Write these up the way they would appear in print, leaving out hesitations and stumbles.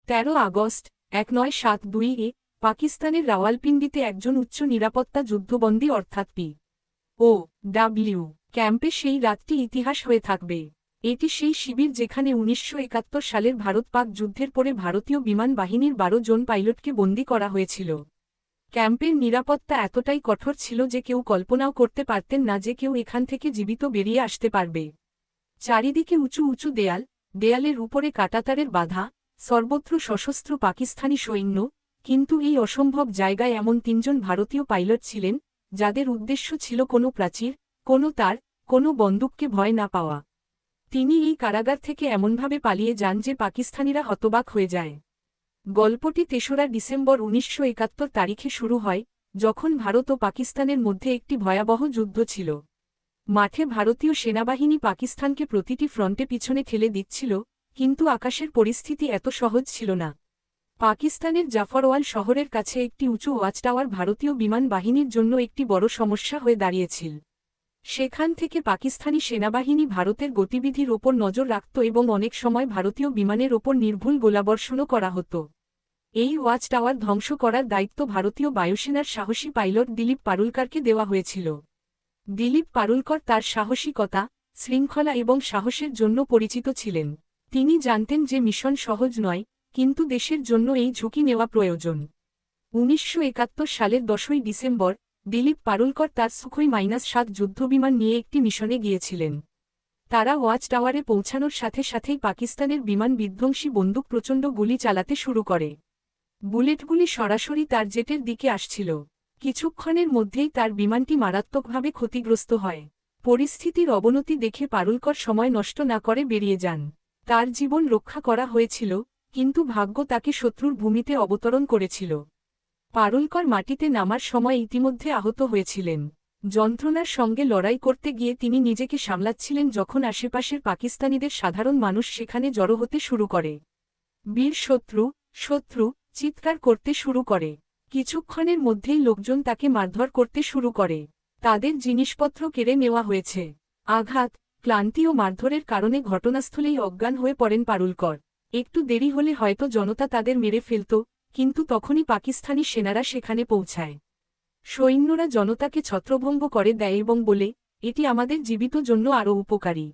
13 August 1972 পাকিস্তানের রাওয়ালপিন্ডিতে একজন উচ্চ নিরাপত্তা যুদ্ধবন্দী অর্থাৎ POW ক্যাম্পে সেই রাতটি ইতিহাস হয়ে থাকবে। এটি সেই শিবির যেখানে 1971 সালের ভারত-পাক যুদ্ধের পরে ভারতীয় বিমান বাহিনীর 12 জন পাইলটকে বন্দী করা হয়েছিল। ক্যাম্পের নিরাপত্তা এতটাই কঠোর ছিল যে কেউ কল্পনাও করতে পারতেন না যে কেউ এখান থেকে জীবিত বেরিয়ে আসতে পারবে। চারিদিকে উঁচু উঁচু দেয়ালের উপরে কাঁটাতারের বাধা, সর্বত্র সশস্ত্র পাকিস্তানি সৈন্য, কিন্তু এই অসম্ভব জায়গায় এমন 3 জন ভারতীয় পাইলট ছিলেন, যাদের উদ্দেশ্য ছিল কোনো প্রাচীর, কোনো তার, কোনো বন্দুককে ভয় না পাওয়া। তিনি এই কারাগার থেকে এমনভাবে পালিয়ে যান যে পাকিস্তানিরা হতবাক হয়ে যায়। গল্পটি 3রা ডিসেম্বর 1971 তারিখে শুরু হয়, যখন ভারত ও পাকিস্তানের মধ্যে একটি ভয়াবহ যুদ্ধ ছিল। মাঠে ভারতীয় সেনাবাহিনী পাকিস্তানকে প্রতিটি ফ্রন্টে পিছনে ঠেলে দিচ্ছিল, কিন্তু আকাশের পরিস্থিতি এত সহজ ছিল না। পাকিস্তানের জাফরওয়াল শহরের কাছে একটি উঁচু ওয়াচটাওয়ার ভারতীয় বিমান বাহিনীর জন্য একটি বড় সমস্যা হয়ে দাঁড়িয়েছিল। সেখান থেকে পাকিস্তানি সেনাবাহিনী ভারতের গতিবিধির ওপর নজর রাখত এবং অনেক সময় ভারতীয় বিমানের ওপর নির্ভুল গোলাবর্ষণও করা হতো। এই ওয়াচ টাওয়ার ধ্বংস করার দায়িত্ব ভারতীয় বায়ুসেনার সাহসী পাইলট দিলীপ পারুলকরকে দেওয়া হয়েছিল। দিলীপ পারুলকর তার সাহসিকতা, শৃঙ্খলা এবং সাহসের জন্য পরিচিত ছিলেন। তিনি জানতেন যে মিশন সহজ নয়, কিন্তু দেশের জন্য এই ঝুঁকি নেওয়া প্রয়োজন। 1971 সালের 10ই ডিসেম্বর দিলীপ পারুলকর তার সুখোই-7 যুদ্ধবিমান নিয়ে একটি মিশনে গিয়েছিলেন। তারা ওয়াচ টাওয়ারে পৌঁছানোর সাথে সাথেই পাকিস্তানের বিমান বিধ্বংসী বন্দুক প্রচণ্ড গুলি চালাতে শুরু করে। বুলেটগুলি সরাসরি তার জেটের দিকে আসছিল। কিছুক্ষণের মধ্যেই তার বিমানটি মারাত্মকভাবে ক্ষতিগ্রস্ত হয়। পরিস্থিতির অবনতি দেখে পারুলকর সময় নষ্ট না করে বেরিয়ে যান। তার জীবন রক্ষা করা হয়েছিল, কিন্তু ভাগ্য তাকে শত্রুর ভূমিতে অবতরণ করেছিল। পারুলকর মাটিতে নামার সময় ইতিমধ্যে আহত হয়েছিলেন। যন্ত্রণার সঙ্গে লড়াই করতে গিয়ে তিনি নিজেকে সামলাচ্ছিলেন যখন আশেপাশের পাকিস্তানিদের সাধারণ মানুষ সেখানে জড়ো হতে শুরু করে। বীর শত্রু, শত্রু চিৎকার করতে শুরু করে। কিছুক্ষণের মধ্যেই লোকজন তাকে মারধর করতে শুরু করে। তাদের জিনিসপত্র কেড়ে নেওয়া হয়েছে। আঘাত, ক্লান্তি ও মারধরের কারণে ঘটনাস্থলেই অজ্ঞান হয়ে পড়েন পারুলকর। একটু দেরি হলে হয়তো জনতা তাদের মেরে ফেলত, কিন্তু তখনই পাকিস্তানি সেনারা সেখানে পৌঁছায়। সৈন্যরা জনতাকে ছত্রভঙ্গ করে দেয় এবং বলে, এটি আমাদের জীবিত জন্য আরও উপকারী।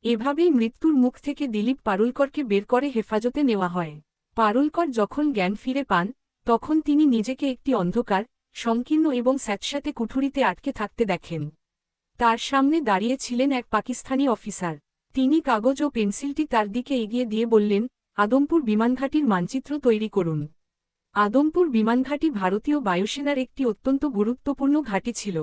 এভাবেই মৃত্যুর মুখ থেকে দিলীপ পারুলকরকে বের করে হেফাজতে নেওয়া হয়। পারুলকর যখন জ্ঞান ফিরে পান, তখন তিনি নিজেকে একটি অন্ধকার, সংকীর্ণ এবং স্যাঁতস্যাঁতে কুঠুরিতে আটকে থাকতে দেখেন। তার সামনে দাঁড়িয়ে ছিলেন এক পাকিস্তানি অফিসার। তিনি কাগজ ও পেন্সিলটি তার দিকে এগিয়ে দিয়ে বললেন, আদমপুর বিমানঘাটির মানচিত্র তৈরি করুন। আদমপুর বিমানঘাটি ভারতীয় বায়ুসেনার একটি অত্যন্ত গুরুত্বপূর্ণ ঘাঁটি ছিল।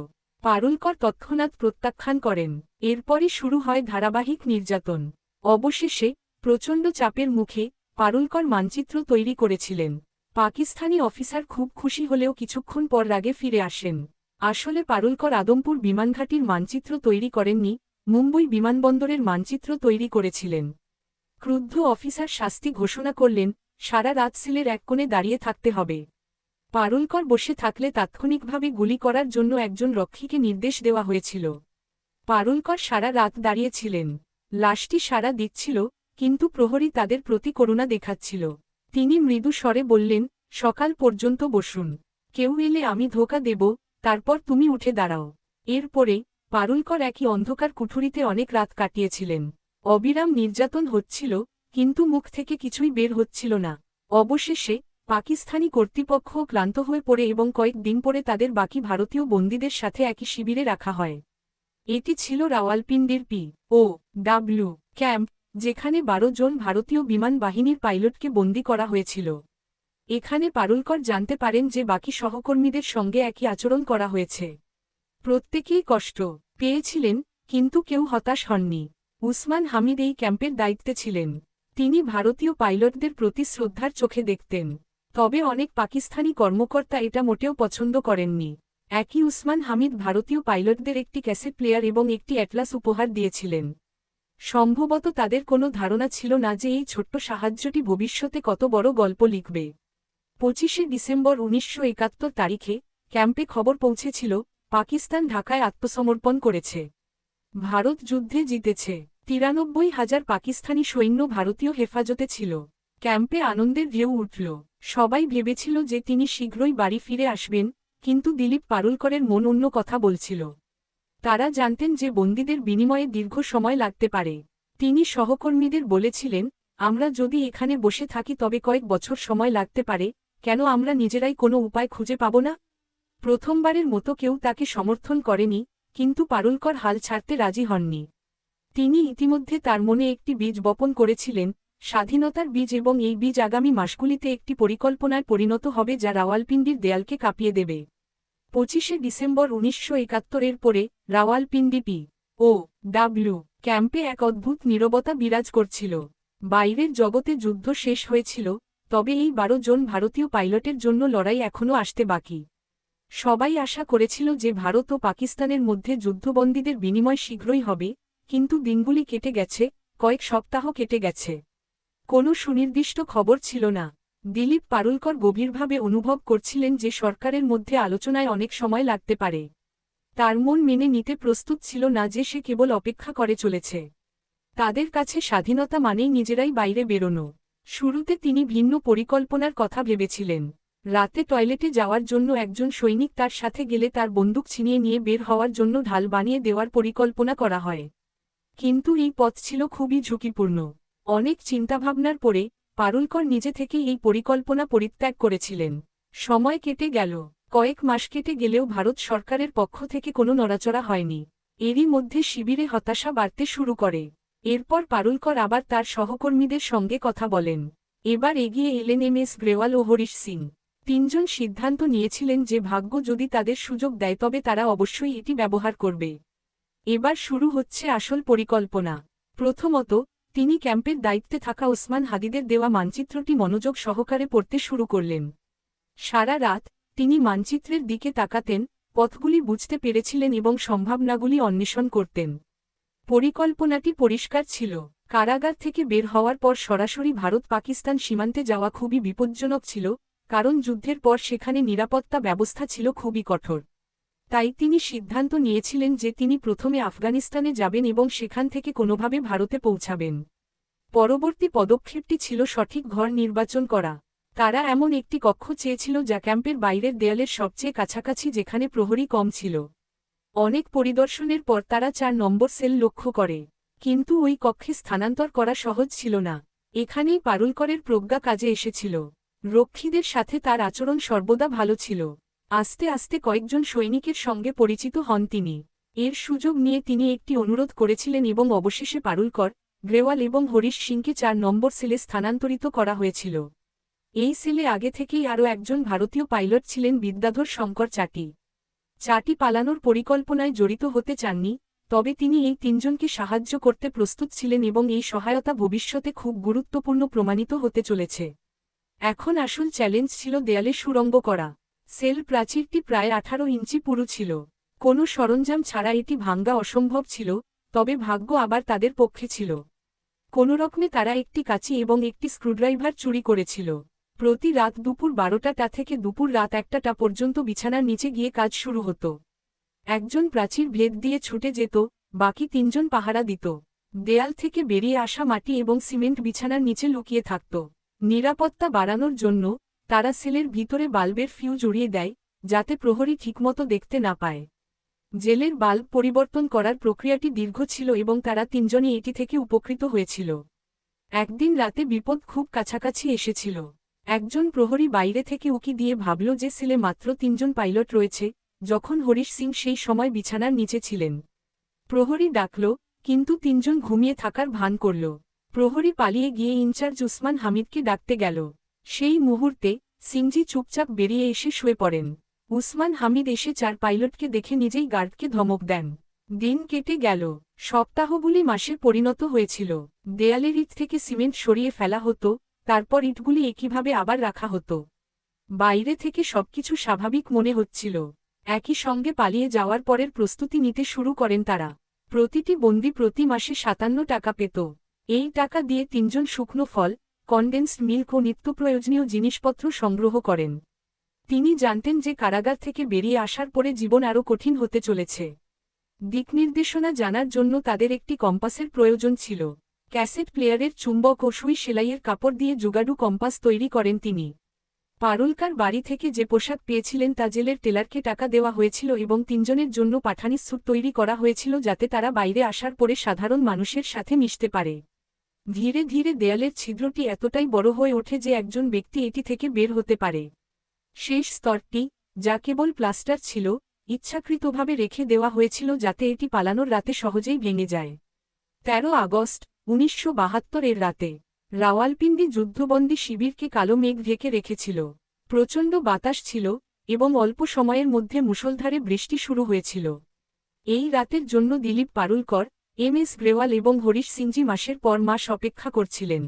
পারুলকর তৎক্ষণাৎ প্রত্যাখ্যান করেন। এরপরই শুরু হয় ধারাবাহিক নির্যাতন। অবশেষে, প্রচণ্ড চাপের মুখে, পারুলকর মানচিত্র তৈরি করেছিলেন। পাকিস্তানি অফিসার খুব খুশি হলেও কিছুক্ষণ পর রাগে ফিরে আসেন। আসলে পারুলকর আদমপুর বিমানঘাটির মানচিত্র তৈরি করেননি, মুম্বই বিমানবন্দরের মানচিত্র তৈরি করেছিলেন। ক্রুদ্ধ অফিসার শাস্তি ঘোষণা করলেন, সারা রাত সেলের এক কোণে দাঁড়িয়ে থাকতে হবে। পারুলকর বসে থাকলে তাৎক্ষণিকভাবে গুলি করার জন্য একজন রক্ষীকে নির্দেশ দেওয়া হয়েছিল। পারুলকর সারা রাত দাঁড়িয়েছিলেন। লাশটি সাড়া দিচ্ছিল, কিন্তু প্রহরী তাদের প্রতি করুণা দেখাচ্ছিল। তিনি মৃদু স্বরে বললেন, সকাল পর্যন্ত বসুন। কেউ এলে আমি ধোঁকা দেব, তারপর তুমি উঠে দাঁড়াও। এরপরে, পারুলকর একই অন্ধকার কুঠুরিতে অনেক রাত কাটিয়েছিলেন। অবিরাম নির্যাতন হচ্ছিল, কিন্তু মুখ থেকে কিছুই বের হচ্ছিল না। অবশেষে, পাকিস্তানি কর্তৃপক্ষ ক্লান্ত হয়ে পড়ে এবং কয়েক দিন পরে তাদের বাকি ভারতীয় বন্দীদের সাথে একই শিবিরে রাখা হয়। এটি ছিল রাওয়ালপিন্ডির POW ক্যাম্প, যেখানে 12 জন ভারতীয় বিমান বাহিনীর পাইলটকে বন্দী করা হয়েছিল। এখানে পারুলকর জানতে পারেন যে বাকি সহকর্মীদের সঙ্গে একই আচরণ করা হয়েছে। প্রত্যেকেই কষ্ট পেয়েছিলেন, কিন্তু কেউ হতাশ হননি। উসমান হামিদ এই ক্যাম্পের দায়িত্বে ছিলেন। তিনি ভারতীয় পাইলটদের প্রতি শ্রদ্ধার চোখে দেখতেন। তবে অনেক পাকিস্তানি কর্মকর্তা এটা মোটেও পছন্দ করেননি। একই উসমান হামিদ ভারতীয় পাইলটদের একটি ক্যাসেট প্লেয়ার এবং একটি অ্যাটলাস উপহার দিয়েছিলেন। সম্ভবত তাদের কোনো ধারণা ছিল না যে এই ছোট্ট সাহায্যটি ভবিষ্যতে কত বড় গল্প লিখবে। 25শে ডিসেম্বর 1971 তারিখে ক্যাম্পে খবর পৌঁছেছিল, পাকিস্তান ঢাকায় আত্মসমর্পণ করেছে। ভারত যুদ্ধে জিতেছে। 93,000 পাকিস্তানি সৈন্য ভারতীয় হেফাজতে ছিল। ক্যাম্পে আনন্দের ঢেউ উঠল। সবাই ভেবেছিল যে তিনি শীঘ্রই বাড়ি ফিরে আসবেন, কিন্তু দিলীপ পারুলকরের মন অন্য কথা বলছিল। তারা জানতেন যে বন্দীদের বিনিময়ে দীর্ঘ সময় লাগতে পারে। তিনি সহকর্মীদের বলেছিলেন, আমরা যদি এখানে বসে থাকি তবে কয়েক বছর সময় লাগতে পারে, কেন আমরা নিজেরাই কোনো উপায় খুঁজে পাব না? প্রথমবারের মতো কেউ তাকে সমর্থন করেনি, কিন্তু পারুলকর হাল ছাড়তে রাজি হননি। তিনি ইতিমধ্যে তার মনে একটি বীজ বপন করেছিলেন, স্বাধীনতার বীজ, এবং এই বীজ আগামী মাসগুলিতে একটি পরিকল্পনায় পরিণত হবে যা রাওয়ালপিন্ডির দেয়ালকে কাঁপিয়ে দেবে। 25শে ডিসেম্বর 1971-এর পরে রাওয়ালপিন্ডি পি.ও.ডব্লিউ. ক্যাম্পে এক অদ্ভুত নীরবতা বিরাজ করছিল। বাইরের জগতে যুদ্ধ শেষ হয়েছিল, তবে এই 12 জন ভারতীয় পাইলটের জন্য লড়াই এখনও আসতে বাকি। সবাই আশা করেছিল যে ভারত ও পাকিস্তানের মধ্যে যুদ্ধবন্দীদের বিনিময় শীঘ্রই হবে, কিন্তু দিনগুলি কেটে গেছে, কয়েক সপ্তাহ কেটে গেছে। কোনো সুনির্দিষ্ট খবর ছিল না। দিলীপ পারুলকর গভীরভাবে অনুভব করছিলেন যে সরকারের মধ্যে আলোচনায় অনেক সময় লাগতে পারে। তার মন মেনে নিতে প্রস্তুত ছিল না যে সে কেবল অপেক্ষা করে চলেছে। তাদের কাছে স্বাধীনতা মানেই নিজেরাই বাইরে বেরোনো। শুরুতে তিনি ভিন্ন পরিকল্পনার কথা ভেবেছিলেন। রাতে টয়লেটে যাওয়ার জন্য একজন সৈনিক তার সাথে গেলে তার বন্দুক ছিনিয়ে নিয়ে বের হওয়ার জন্য ঢাল বানিয়ে দেওয়ার পরিকল্পনা করা হয়। কিন্তু এই পথ ছিল খুবই ঝুঁকিপূর্ণ। অনেক চিন্তাভাবনার পরে পারুলকর নিজে থেকেই এই পরিকল্পনা পরিত্যাগ করেছিলেন। সময় কেটে গেল। কয়েক মাস কেটে গেলেও ভারত সরকারের পক্ষ থেকে কোনো নড়াচড়া হয়নি। এরই মধ্যে শিবিরে হতাশা বাড়তে শুরু করে। এরপর পারুলকর আবার তার সহকর্মীদের সঙ্গে কথা বলেন। এবার এগিয়ে এলেন এম.এস. গ্রেওয়াল ও হরিশ সিং। তিনজন সিদ্ধান্ত নিয়েছিলেন যে ভাগ্য যদি তাদের সুযোগ দেয় তবে তারা অবশ্যই এটি ব্যবহার করবে। এবার শুরু হচ্ছে আসল পরিকল্পনা। প্রথমত, তিনি ক্যাম্পের দায়িত্বে থাকা ওসমান হাদিদের দেওয়া মানচিত্রটি মনোযোগ সহকারে পড়তে শুরু করলেন। সারা রাত তিনি মানচিত্রের দিকে তাকাতেন, পথগুলি বুঝতে পেরেছিলেন এবং সম্ভাবনাগুলি অন্বেষণ করতেন। পরিকল্পনাটি পরিষ্কার ছিল। কারাগার থেকে বের হওয়ার পর সরাসরি ভারত পাকিস্তান সীমান্তে যাওয়া খুবই বিপজ্জনক ছিল, কারণ যুদ্ধের পর সেখানে নিরাপত্তা ব্যবস্থা ছিল খুবই কঠোর। তাই তিনি সিদ্ধান্ত নিয়েছিলেন যে তিনি প্রথমে আফগানিস্তানে যাবেন এবং সেখান থেকে কোনোভাবে ভারতে পৌঁছাবেন। পরবর্তী পদক্ষেপটি ছিল সঠিক ঘর নির্বাচন করা। তারা এমন একটি কক্ষ চেয়েছিল যা ক্যাম্পের বাইরের দেয়ালের সবচেয়ে কাছাকাছি, যেখানে প্রহরী কম ছিল। অনেক পরিদর্শনের পর তারা 4 নম্বর সেল লক্ষ্য করে। কিন্তু ওই কক্ষে স্থানান্তর করা সহজ ছিল না। এখানেই পারুলকরের প্রজ্ঞা কাজে এসেছিল। রক্ষীদের সাথে তার আচরণ সর্বদা ভালো ছিল। আস্তে আস্তে কয়েকজন সৈনিকের সঙ্গে পরিচিত হন তিনি। এর সুযোগ নিয়ে তিনি একটি অনুরোধ করেছিলেন এবং অবশেষে পারুলকর, গ্রেওয়াল এবং হরিশ সিংকে 4 নম্বর সেলে স্থানান্তরিত করা হয়েছিল। এই সেলে আগে থেকেই আরও একজন ভারতীয় পাইলট ছিলেন, বিদ্যাধর শঙ্কর চাটি। চাটি পালানোর পরিকল্পনায় জড়িত হতে চাননি, তবে তিনি এই তিনজনকে সাহায্য করতে প্রস্তুত ছিলেন এবং এই সহায়তা ভবিষ্যতে খুব গুরুত্বপূর্ণ প্রমাণিত হতে চলেছে। এখন আসল চ্যালেঞ্জ ছিল দেয়ালে সুড়ঙ্গ করা। সেল প্রাচীরটি প্রায় 18 ইঞ্চি পুরু ছিল। কোনো সরঞ্জাম ছাড়া এটি ভাঙ্গা অসম্ভব ছিল, তবে ভাগ্য আবার তাদের পক্ষে ছিল। কোনোরকমে তারা একটি কাঁচি এবং একটি স্ক্রুড্রাইভার চুরি করেছিল। প্রতি রাত দুপুর 12টা থেকে দুপুর রাত 1টা পর্যন্ত বিছানার নিচে গিয়ে কাজ শুরু হতো। একজন প্রাচীর ভেদ দিয়ে ছুটে যেত, বাকি 3 জন পাহারা দিত। দেয়াল থেকে বেরিয়ে আসা মাটি এবং সিমেন্ট বিছানার নিচে লুকিয়ে থাকত। নিরাপত্তা বাড়ানোর জন্য তারা সেলের ভিতরে বাল্বের ফিউজ উড়িয়ে দেয়, যাতে প্রহরী ঠিকমতো দেখতে না পায়। জেলের বাল্ব পরিবর্তন করার প্রক্রিয়াটি দীর্ঘ ছিল এবং তারা 3 জনই এটি থেকে উপকৃত হয়েছিল। একদিন রাতে বিপদ খুব কাছাকাছি এসেছিল। একজন প্রহরী বাইরে থেকে উকি দিয়ে ভাবল যে সেলে মাত্র 3 জন পাইলট রয়েছে, যখন হরিশ সিং সেই সময় বিছানার নিচে ছিলেন। প্রহরী ডাকল, কিন্তু 3 জন ঘুমিয়ে থাকার ভান করল। প্রহরী পালিয়ে গিয়ে ইনচার্জ উসমান হামিদকে ডাকতে গেল। সেই মুহূর্তে সিংজি চুপচাপ বেরিয়ে এসে শুয়ে পড়েন। উসমান হামিদ এসে 4 পাইলটকে দেখে নিজেই গার্ডকে ধমক দেন। দিন কেটে গেল। সপ্তাহগুলি মাসে পরিণত হয়েছিল। দেয়ালের ইট থেকে সিমেন্ট সরিয়ে ফেলা হতো, তারপর ইটগুলি একইভাবে আবার রাখা হতো। বাইরে থেকে সবকিছু স্বাভাবিক মনে হচ্ছিল। একই সঙ্গে পালিয়ে যাওয়ার পরের প্রস্তুতি নিতে শুরু করেন তারা। প্রতিটি বন্দী প্রতি মাসে 57 টাকা পেত। এই টাকা দিয়ে 3 জন শুকনো ফল, কনডেন্সড মিল্ক ও নিত্যপ্রয়োজনীয় জিনিসপত্র সংগ্রহ করেন। তিনি জানতেন যে কারাগার থেকে বেরিয়ে আসার পরে জীবন আরও কঠিন হতে চলেছে। দিকনির্দেশনা জানার জন্য তাদের একটি কম্পাসের প্রয়োজন ছিল। ক্যাসেট প্লেয়ারের চুম্বক ও সুই সেলাইয়ের কাপড় দিয়ে জুগাডু কম্পাস তৈরি করেন তিনি। পারুলকার বাড়ি থেকে যে পোশাক পেয়েছিলেন তা জেলের টেলারকে টাকা দেওয়া হয়েছিল এবং তিনজনের জন্য পাঠানি স্যুট তৈরি করা হয়েছিল যাতে তারা বাইরে আসার পরে সাধারণ মানুষের সাথে মিশতে পারে। ধীরে ধীরে দেয়ালের ছিদ্রটি এতটাই বড় হয়ে ওঠে যে একজন ব্যক্তি এটি থেকে বের হতে পারে। শেষ স্তরটি, যা কেবল প্লাস্টার ছিল, ইচ্ছাকৃতভাবে রেখে দেওয়া হয়েছিল যাতে এটি পালানোর রাতে সহজেই ভেঙে যায়। ১৩ আগস্ট ১৯৭২ এর রাতে রাওয়ালপিন্ডি যুদ্ধবন্দী শিবিরকে কালো মেঘ ঢেকে রেখেছিল। প্রচণ্ড বাতাস ছিল এবং অল্প সময়ের মধ্যে মুষলধারে বৃষ্টি শুরু হয়েছিল। এই রাতের জন্য দিলীপ পারুলকর, এম.এস. গ্রেওয়াল এবং হরিশ সিংজি মাসের পর মাস অপেক্ষা করছিলেন।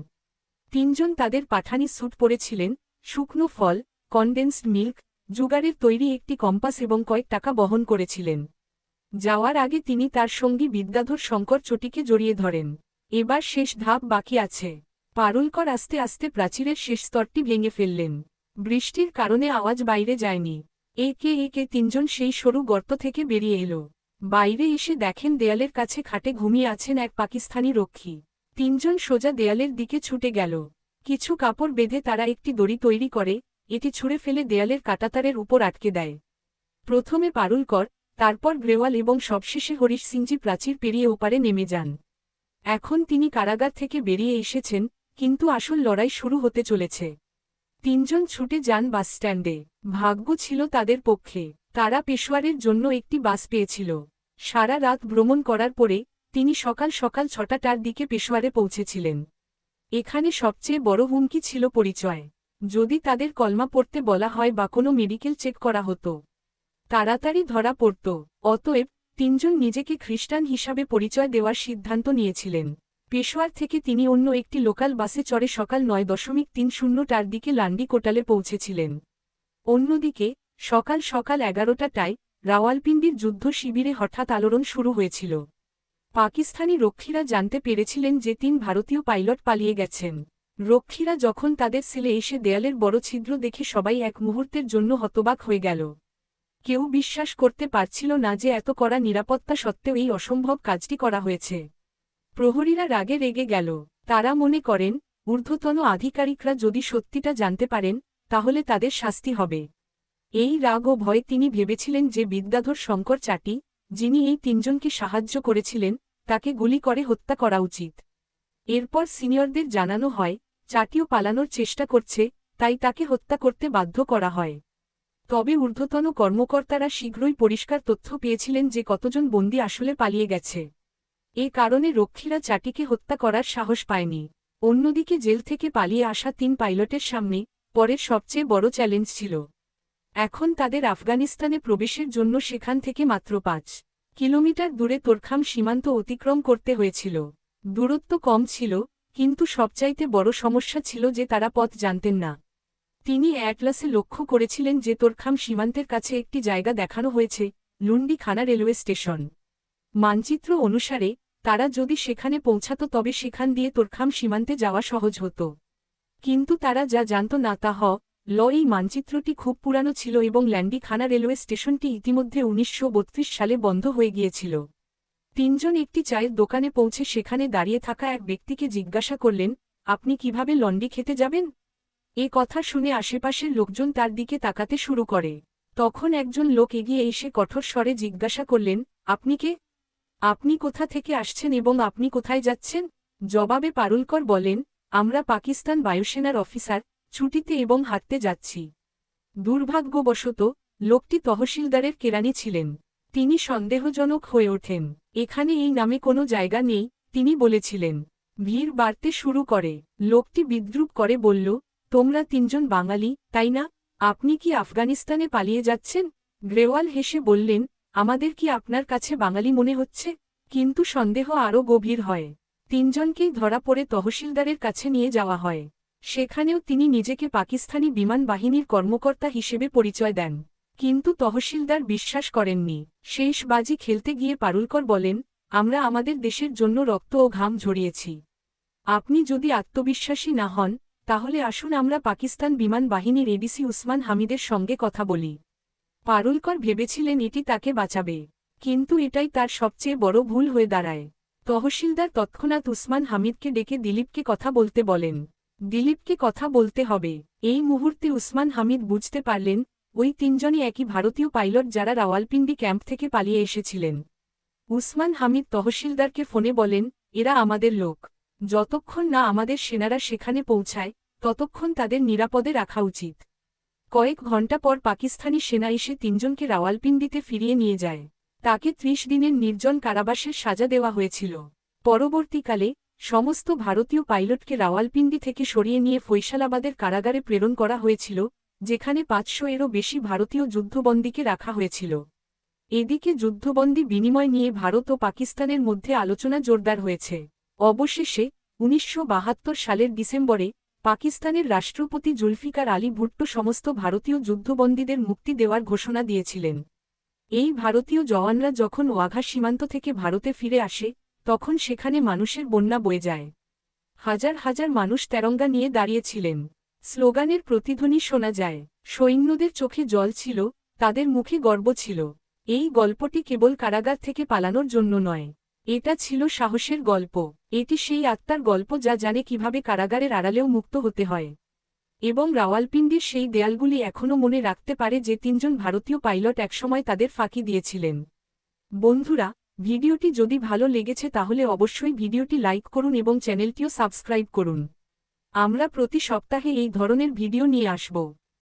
তিনজন তাদের পাঠানি স্যুট পরেছিলেন, শুকনো ফল, কনডেন্সড মিল্ক, জুগারের তৈরি একটি কম্পাস এবং কয়েক টাকা বহন করেছিলেন। যাওয়ার আগে তিনি তার সঙ্গী বিদ্যাধর শঙ্কর চটিকে জড়িয়ে ধরেন। এবার শেষ ধাপ বাকি আছে। পারুলকর আস্তে আস্তে প্রাচীরের শেষ স্তরটি ভেঙে ফেললেন। বৃষ্টির কারণে আওয়াজ বাইরে যায়নি। একে একে তিনজন সেই সরু গর্ত থেকে বেরিয়ে এলো। বাইরে এসে দেখেন দেয়ালের কাছে খাটে ঘুমিয়ে আছেন এক পাকিস্তানি রক্ষী। তিনজন সোজা দেয়ালের দিকে ছুটে গেল। কিছু কাপড় বেঁধে তারা একটি দড়ি তৈরি করে, এটি ছুঁড়ে ফেলে দেয়ালের কাঁটাতারের উপর আটকে দেয়। প্রথমে পারুলকর, তারপর গ্রেওয়াল এবং সবশেষে হরিশ সিংজি প্রাচীর পেরিয়ে ওপারে নেমে যান। এখন তিনি কারাগার থেকে বেরিয়ে এসেছেন, কিন্তু আসল লড়াই শুরু হতে চলেছে। তিনজন ছুটে যান বাসস্ট্যান্ডে। ভাগ্য ছিল তাদের পক্ষে, তারা পেশোয়ারের জন্য একটি বাস পেয়েছিল। সারা রাত ভ্রমণ করার পরে তিনি সকাল সকাল ৬টার দিকে পেশোয়ারে পৌঁছেছিলেন। এখানে সবচেয়ে বড় হুমকি ছিল পরিচয়। যদি তাদের কলমা পড়তে বলা হয় বা কোনো মেডিকেল চেক করা হতো, তাড়াতাড়ি ধরা পড়ত। অতএব তিনজন নিজেকে খ্রিস্টান হিসাবে পরিচয় দেওয়ার সিদ্ধান্ত নিয়েছিলেন। পেশোয়ার থেকে তিনি অন্য একটি লোকাল বাসে চড়ে সকাল ৯:৩০টার দিকে লান্ডি কোটালে পৌঁছেছিলেন। অন্যদিকে সকাল সকাল ১১টায় রাওয়ালপিন্ডির যুদ্ধ শিবিরে হঠাৎ আলোড়ন শুরু হয়েছিল। পাকিস্তানি রক্ষীরা জানতে পেরেছিলেন যে ৩ ভারতীয় পাইলট পালিয়ে গেছেন। রক্ষীরা যখন তাদের সেলে এসে দেয়ালের বড় ছিদ্র দেখে সবাই এক মুহূর্তের জন্য হতবাক হয়ে গেল। কেউ বিশ্বাস করতে পারছিল না যে এত কড়া নিরাপত্তা সত্ত্বেও এই অসম্ভব কাজটি করা হয়েছে। প্রহরীরা রাগে রেগে গেল। তারা মনে করেন, ঊর্ধ্বতন আধিকারিকরা যদি সত্যিটা জানতে পারেন, তাহলে তাদের শাস্তি হবে। এই রাগ ও ভয়ে তিনি ভেবেছিলেন যে বিদ্যাধর শঙ্কর চাটি, যিনি এই তিনজনকে সাহায্য করেছিলেন, তাকে গুলি করে হত্যা করা উচিত। এরপর সিনিয়রদের জানানো হয়, চাটিও পালানোর চেষ্টা করছে, তাই তাকে হত্যা করতে বাধ্য করা হয়। তবে ঊর্ধ্বতন কর্মকর্তারা শীঘ্রই পরিষ্কার তথ্য পেয়েছিলেন যে কতজন বন্দী আসলে পালিয়ে গেছে। এ কারণে রক্ষীরা চাটিকে হত্যা করার সাহস পায়নি। অন্যদিকে জেল থেকে পালিয়ে আসা ৩ পাইলটের সামনে পরের সবচেয়ে বড় চ্যালেঞ্জ ছিল। এখন তাদের আফগানিস্তানে প্রবেশের জন্য সেখান থেকে মাত্র ৫ কিলোমিটার দূরে তোরখাম সীমান্ত অতিক্রম করতে হয়েছিল। দূরত্ব কম ছিল, কিন্তু সবচাইতে বড় সমস্যা ছিল যে তারা পথ জানতেন না। তিনি অ্যাটলাসে লক্ষ্য করেছিলেন যে তোরখাম সীমান্তের কাছে একটি জায়গা দেখানো হয়েছে, লুন্ডি খানা রেলওয়ে স্টেশন। মানচিত্র অনুসারে তারা যদি সেখানে পৌঁছাত তবে সেখান দিয়ে তোরখাম সীমান্তে যাওয়া সহজ হতো। কিন্তু তারা যা জানত না তা এই মানচিত্রটি খুব পুরানো ছিল এবং ল্যান্ডি খানা রেলওয়ে স্টেশনটি ইতিমধ্যে ১৯৩২ সালে বন্ধ হয়ে গিয়েছিল। তিনজন একটি চায়ের দোকানে পৌঁছে সেখানে দাঁড়িয়ে থাকা এক ব্যক্তিকে জিজ্ঞাসা করলেন, আপনি কিভাবে লন্ডি খেতে যাবেন? এ কথা শুনে আশেপাশের লোকজন তার দিকে তাকাতে শুরু করে। তখন একজন লোক এগিয়ে এসে কঠোর স্বরে জিজ্ঞাসা করলেন, আপনি কে? আপনি কোথা থেকে আসছেন এবং আপনি কোথায় যাচ্ছেন? জবাবে পারুলকর বলেন, আমরা পাকিস্তান বায়ুসেনার অফিসার, ছুটিতে এবং হাঁটতে যাচ্ছি। দুর্ভাগ্যবশত লোকটি তহসিলদারের কেরানি ছিলেন। তিনি সন্দেহজনক হয়ে ওঠেন। এখানে এই নামে কোনো জায়গা নেই, তিনি বলেছিলেন। ভিড় বাড়তে শুরু করে। লোকটি বিদ্রূপ করে বলল, তোমরা তিনজন বাঙালি, তাই না? আপনি কি আফগানিস্তানে পালিয়ে যাচ্ছেন? গ্রেওয়াল হেসে বললেন, আমাদের কি আপনার কাছে বাঙালি মনে হচ্ছে? কিন্তু সন্দেহ আরও গভীর হয়। তিনজনকেই ধরা পড়ে তহসিলদারের কাছে নিয়ে যাওয়া হয়। সেখানেও তিনি নিজেকে পাকিস্তানি বিমান বাহিনীর কর্মকর্তা হিসেবে পরিচয় দেন। কিন্তু তহসিলদার বিশ্বাস করেননি। শেষ বাজি খেলতে গিয়ে পারুলকর বলেন, আমরা আমাদের দেশের জন্য রক্ত ও ঘাম ঝরিয়েছি। আপনি যদি আত্মবিশ্বাসী না হন, তাহলে আসুন আমরা পাকিস্তান বিমান বাহিনীর এডিসি উসমান হামিদের সঙ্গে কথা বলি। পারুলকর ভেবেছিলেন এটি তাকে বাঁচাবে। কিন্তু এটাই তার সবচেয়ে বড় ভুল হয়ে দাঁড়ায়। তহসিলদার তৎক্ষণাৎ উসমান হামিদকে ডেকে দিলীপকে কথা বলতে বলেন। দিলীপকে কথা বলতে হবে। এই মুহূর্তে উসমান হামিদ বুঝতে পারলেন ওই তিনজনই একই ভারতীয় পাইলট যারা রাওয়ালপিন্ডি ক্যাম্প থেকে পালিয়ে এসেছিলেন। উসমান হামিদ তহসিলদারকে ফোনে বলেন, এরা আমাদের লোক। যতক্ষণ না আমাদের সেনারা সেখানে পৌঁছায় ততক্ষণ তাদের নিরাপদে রাখা উচিত। কয়েক ঘণ্টা পর পাকিস্তানি সেনা এসে তিনজনকে রাওয়ালপিন্ডিতে ফিরিয়ে নিয়ে যায়। তাকে ৩০ দিনের নির্জন কারাবাসের সাজা দেওয়া হয়েছিল। পরবর্তীকালে সমস্ত ভারতীয় পাইলটকে রাওয়ালপিন্ডি থেকে সরিয়ে নিয়ে ফৈসালাবাদের কারাগারে প্রেরণ করা হয়েছিল, যেখানে ৫০০-এরও বেশি ভারতীয় যুদ্ধবন্দীকে রাখা হয়েছিল। এদিকে যুদ্ধবন্দী বিনিময় নিয়ে ভারত ও পাকিস্তানের মধ্যে আলোচনা জোরদার হয়েছে। অবশেষে ১৯৭২ সালের ডিসেম্বরে পাকিস্তানের রাষ্ট্রপতি জুলফিকার আলী ভুট্টো সমস্ত ভারতীয় যুদ্ধবন্দীদের মুক্তি দেওয়ার ঘোষণা দিয়েছিলেন। এই ভারতীয় জওয়ানরা যখন ওয়াঘা সীমান্ত থেকে ভারতে ফিরে আসে তখন সেখানে মানুষের বন্যা বয়ে যায়। হাজার হাজার মানুষ তেরঙ্গা নিয়ে দাঁড়িয়েছিলেন। স্লোগানের প্রতিধ্বনি শোনা যায়। সৈন্যদের চোখে জল ছিল, তাদের মুখে গর্ব ছিল। এই গল্পটি কেবল কারাগার থেকে পালানোর জন্য নয়, এটা ছিল সাহসের গল্প। এটি সেই আত্মার গল্প যা জানে কিভাবে কারাগারের আড়ালেও মুক্ত হতে হয়। এবং রাওয়ালপিন্ডির সেই দেয়ালগুলি এখনও মনে রাখতে পারে যে তিনজন ভারতীয় পাইলট একসময় তাদের ফাঁকি দিয়েছিলেন। বন্ধুরা, ভিডিওটি যদি ভালো লেগেছে তাহলে অবশ্যই ভিডিওটি লাইক করুন এবং চ্যানেলটিও সাবস্ক্রাইব করুন। আমরা প্রতি সপ্তাহে এই ধরনের ভিডিও নিয়ে আসব।